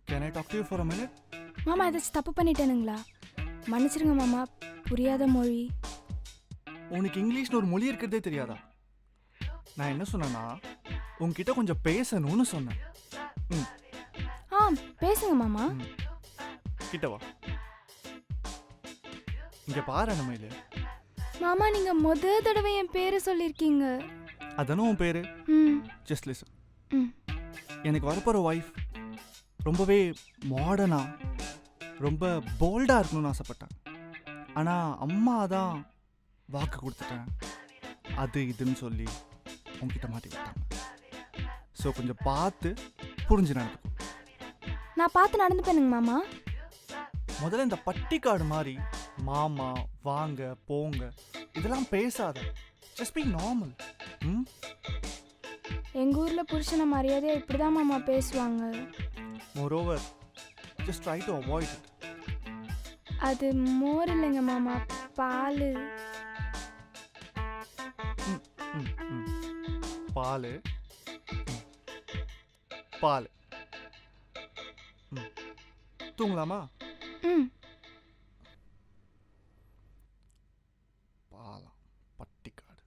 Can I talk to you for a minute? மாமா ஏதாச்சும் தப்பு பண்ணிட்டேனுங்களா? மன்னிச்சிருங்க மாமா, புரியாத மொழி. உனக்கு இங்கிலீஷ்னு ஒரு மொழி இருக்கிறதே தெரியாதா? நான் என்ன சொன்னேன்னா உன்கிட்ட கொஞ்சம் பேசணும்னு சொன்னேன். பேசுங்க மாமா. கிட்ட வா. இங்க பாரு அனமயில. மாமா நீங்க தடவை என் பேரை சொல்லிருக்கீங்க. அதானே உன் பேரு? Just listen. எனக்கு வரப்போற வைஃப் ரொம்பவே மாடர்னா ரொம்ப போல்டா இருக்கணும்னு ஆசைப்பட்டேன். ஆனா அம்மா தான் வாக்கு கொடுத்துட்டேன் அது இதுன்னு சொல்லி உங்ககிட்ட மாட்டி விட்டாங்க. ஸோ கொஞ்சம் பார்த்து புரிஞ்சு நடந்துக்கும். நான் பார்த்து நடந்துப்பேனுங்க மாமா. முதல்ல இந்த பட்டிக்காடு மாதிரி மாமா வாங்க போங்க இதெல்லாம் பேசாத. Just be normal. எங்க ஊர்ல புருஷனை மரியாதையா இப்படிதான் மாமா பேசுவாங்க. Moreover, just try to avoid it. அது மோர் இல்லைங்க மாமா, பால். பால் பால். தூங்கலாமா? பாலா பட்டிக்காடு.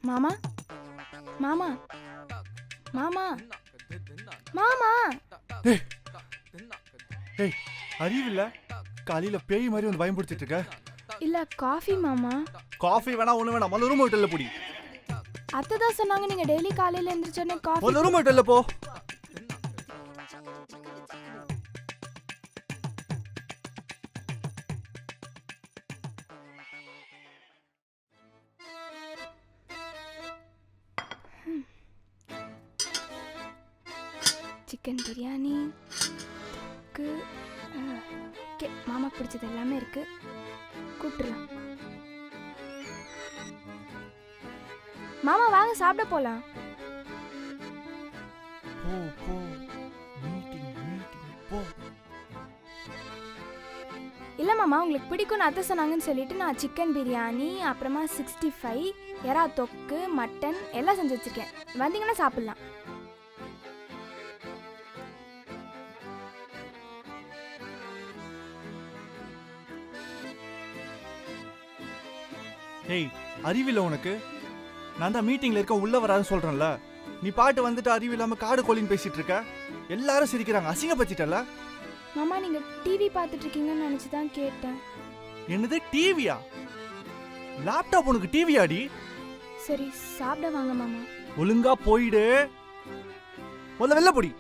மாமா மாமா மாமா மாமா. ஏய் அறிவில்ல, காலையில பேய் மாதிரி வந்து பயன்படுத்திட்டு இருக்க. இல்ல காஃபி மாமா. காஃபி வேணா ஒண்ணு வேணா, முதல்ல ரூம் ஹோட்டல்ல போடி. அத்தை தான் சொன்னாங்க நீங்க டெய்லி காலையில எந்திரிச்சோனே காஃபி. முதல்ல ரூம் ஹோட்டல்ல போ. சிக்கன் பிரியாணி மாமா பிடிச்சது எல்லாமே இருக்கு. கூப்பிட்டுலாம் மாமா வாங்க சாப்பிட போலாம். போ போ மீட்டிங் மீட்டிங் போ. இல்ல மாமா உங்களுக்கு பிடிக்கும்னு அத்தை சொன்னாங்கன்னு சொல்லிட்டு நான் சிக்கன் பிரியாணி அப்புறமா 65 எறா தொக்கு மட்டன் எல்லாம் செஞ்சு வச்சிருக்கேன். வந்தீங்கன்னா சாப்பிடலாம். ஏய் அறிவில்ல உனக்கு? நான் தான் மீட்டிங்ல இருக்க, உள்ள வராதுன்னு சொல்றேன்ல. நீ பாட்டு வந்துட்டு அறிவில்லாம காடு கோழின்னு பேசிட்டு இருக்க. எல்லாரும் சிரிக்கிறாங்க, அசிங்கப்பச்சிட்டல. மாமா நீங்க டிவி பார்த்துட்டு இருக்கீங்கன்னு நினைச்சு தான் கேட்டேன். என்னது டிவியா? லேப்டாப் உனக்கு டிவியாடி? சரி சாப்பிட வாங்க மாமா. ஒழுங்கா போயிடு. முதல்ல வெளில போடி.